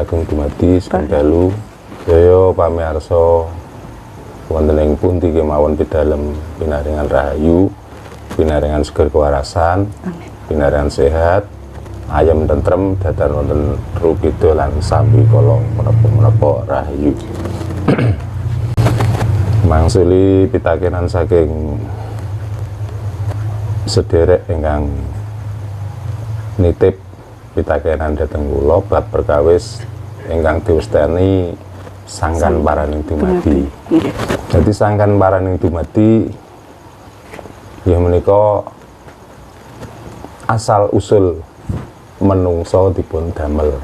sagung dumadi saking dalu saya pamirsa wonten ing pundi kemawon pidalem pinaringan rahayu, pinaringan seger kewarasan, pinaringan sehat, ayam tentrem datar wonten rukida lan sambi kala menapa rahayu. Mangsuli pitakenan saking sederek ingkang nitip pitakenan dhateng kula bab perkawis ingkang diwastani sangkan paraning dumadi. Jadi sangkan paraning dumadi ya menika asal usul menungso dipun damel.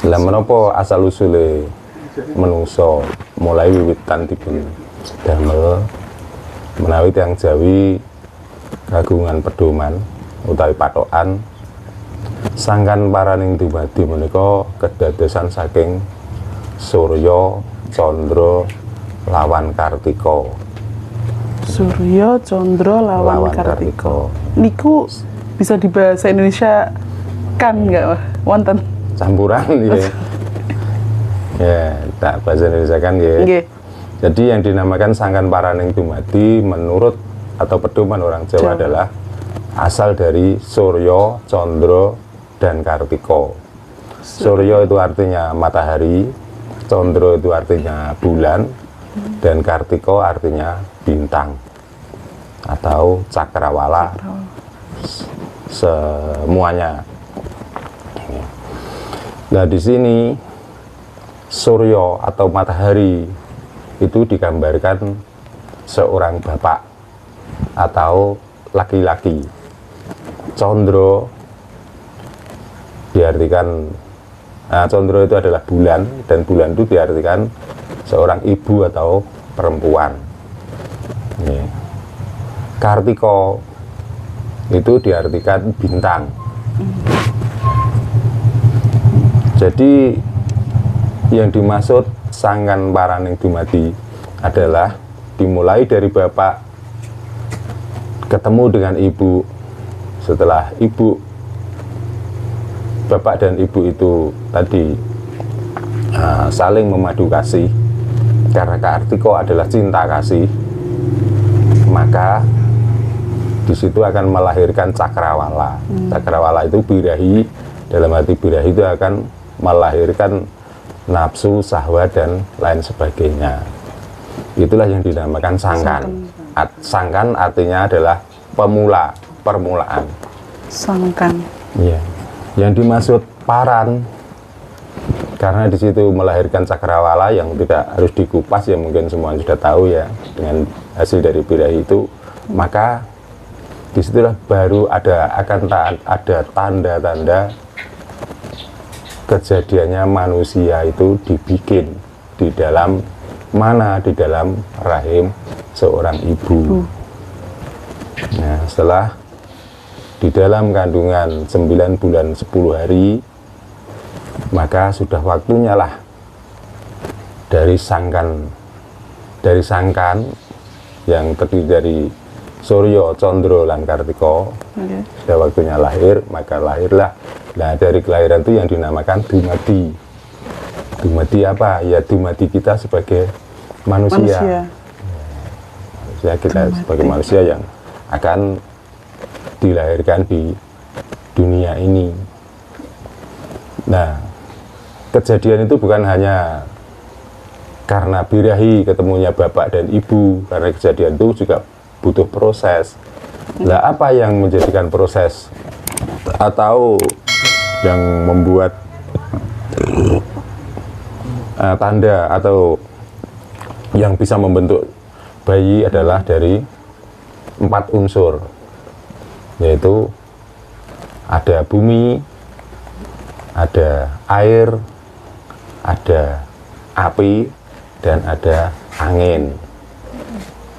Lah menapa asal usule menungso mulai wiwitan dipun damel menawi tiyang Jawi kagungan pedoman utawi patokan sangkan paraning dumadi menika kedadosan saking Surya, Candra lawan Kartika. Surya, Candra lawan Kartika. Niku bisa dibahasa Indonesia kan nggak wonten? Campuran ya. Ya, tak bahasa Indonesia kan ya. Nggih. Jadi yang dinamakan sangkan paraning dumadi menurut atau pedoman orang Jawa adalah asal dari Surya, Candra dan Kartika. Surya itu artinya matahari, Candra itu artinya bulan, dan Kartika artinya bintang atau cakrawala. Semuanya. Nah di sini Surya atau matahari itu digambarkan seorang bapak atau laki-laki. Candra diartikan Candra itu adalah bulan, dan bulan itu diartikan seorang ibu atau perempuan. Kartika itu diartikan bintang. Jadi yang dimaksud sangkan paraning dumadi adalah dimulai dari bapak ketemu dengan ibu, setelah bapak dan ibu itu tadi saling memadu kasih, karena Kartika adalah cinta kasih, maka di situ akan melahirkan cakrawala. Cakrawala itu birahi, dalam arti birahi itu akan melahirkan nafsu, syahwat dan lain sebagainya. Itulah yang dinamakan sangkan. Sangkan artinya adalah permulaan. Sangkan. Iya. Yang dimaksud paran, karena di situ melahirkan cakrawala yang tidak harus dikupas, ya mungkin semua sudah tahu ya dengan hasil dari birahi itu, maka disitulah baru akan ada tanda-tanda kejadiannya manusia itu dibikin di dalam rahim seorang ibu. Nah, setelah di dalam kandungan 9 bulan 10 hari, maka sudah waktunya lah dari sangkan yang terdiri dari Surya, Candra, dan Kartika, sudah waktunya lahir, maka lahirlah. Nah, dari kelahiran itu yang dinamakan dumadi. Dumadi apa? Ya dumadi kita sebagai manusia. Ya, kita sebagai manusia yang akan dilahirkan di dunia ini. Nah, kejadian itu bukan hanya karena birahi ketemunya bapak dan ibu, karena kejadian itu juga butuh proses. Lah, apa yang menjadikan proses atau yang membuat tanda atau yang bisa membentuk bayi adalah dari 4 unsur, yaitu ada bumi, ada air, ada api, dan ada angin.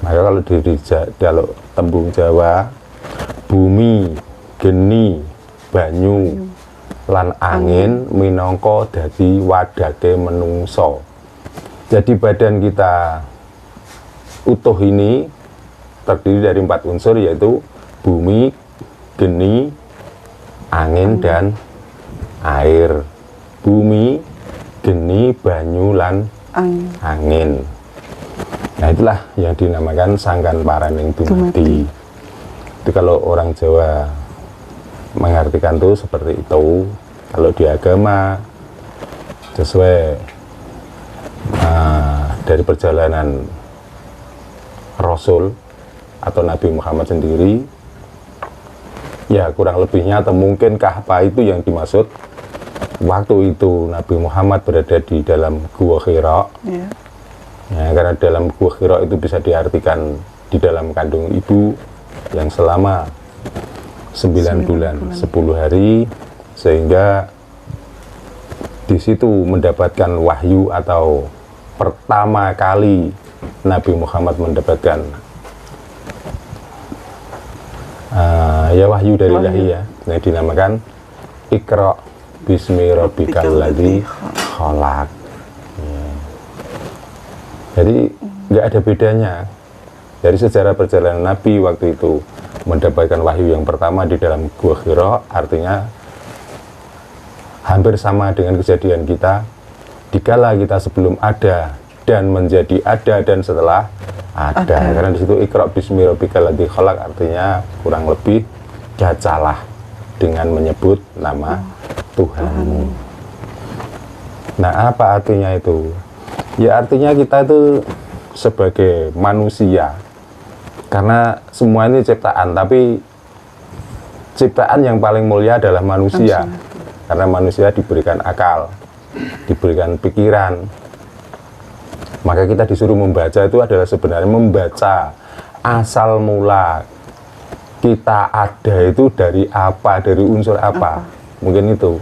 Maka kalau tembung Jawa, bumi, geni, banyu, lan angin minangka dadi wadake menungso. Jadi badan kita utuh ini terdiri dari 4 unsur, yaitu bumi, geni, angin, dan air, bumi, geni, banyu, lan angin. Nah itulah yang dinamakan sangkan paraning dumadi. Itu kalau orang Jawa mengartikan tuh seperti itu. Kalau di agama sesuai dari perjalanan Rasul atau Nabi Muhammad sendiri, ya kurang lebihnya atau mungkinkah apa itu yang dimaksud waktu itu Nabi Muhammad berada di dalam Gua Hira. Ya, karena dalam Gua Hira itu bisa diartikan di dalam kandung ibu yang selama 9 bulan 10 hari, sehingga di situ mendapatkan wahyu atau pertama kali Nabi Muhammad mendapatkan ya wahyu dari ilahi ya, yang dinamakan Iqra bismi rabbikal ladzi khalaq. Ya. Jadi nggak ada bedanya dari sejarah perjalanan Nabi waktu itu mendapatkan wahyu yang pertama di dalam Gua Hira, artinya hampir sama dengan kejadian kita dikala kita sebelum ada dan menjadi ada dan setelah ada. Karena di situ Iqra bismi rabbikal ladzi khalaq artinya kurang lebih bacalah dengan menyebut nama Tuhanmu. Nah, apa artinya itu? Ya artinya kita itu sebagai manusia, karena semua ini ciptaan, tapi ciptaan yang paling mulia adalah manusia. Karena manusia diberikan akal, diberikan pikiran, maka kita disuruh membaca itu adalah sebenarnya membaca asal mula kita ada itu dari apa, dari unsur apa, mungkin itu.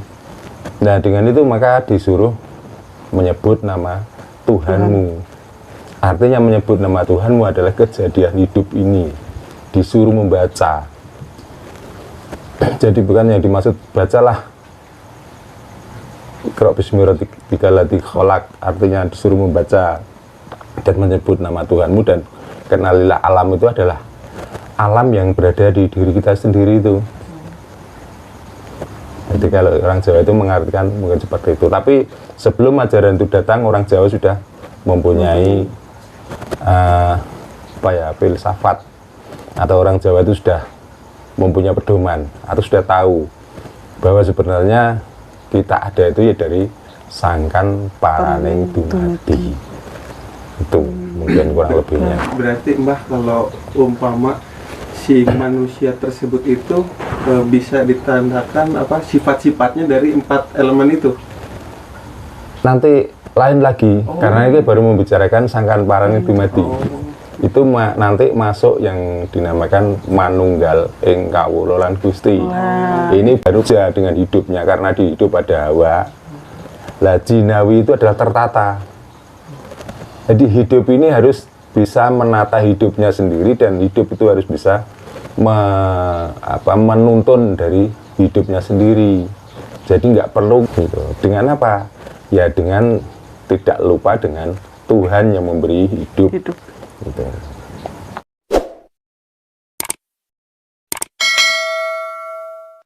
Nah dengan itu maka disuruh menyebut nama Tuhanmu. Artinya menyebut nama Tuhanmu adalah kejadian hidup ini, disuruh membaca. Jadi bukan yang dimaksud bacalah Iqra bismi rabbikal ladzi khalaq, artinya disuruh membaca dan menyebut nama Tuhanmu, dan kenalilah alam itu adalah alam yang berada di diri kita sendiri itu. Jadi kalau orang Jawa itu mengartikan mungkin seperti itu. Tapi sebelum ajaran itu datang, orang Jawa sudah mempunyai filsafat, atau orang Jawa itu sudah mempunyai pedoman atau sudah tahu bahwa sebenarnya kita ada itu ya dari sangkan paraning dumadi. Itu mungkin kurang lebihnya. Berarti Mbah, kalau umpama si manusia tersebut itu bisa ditandakan apa sifat-sifatnya dari 4 elemen itu? Nanti lain lagi, karena ini baru membicarakan sangkan paraning dumadi. Itu nanti masuk yang dinamakan manunggal ing kawula lan Gusti. Ini baru saja dengan hidupnya, karena di hidup ada Hawa. Lah jinawi itu adalah tertata. Jadi hidup ini harus bisa menata hidupnya sendiri, dan hidup itu harus bisa menuntun dari hidupnya sendiri. Jadi nggak perlu gitu. Dengan apa? Ya dengan tidak lupa dengan Tuhan yang memberi hidup. Gitu.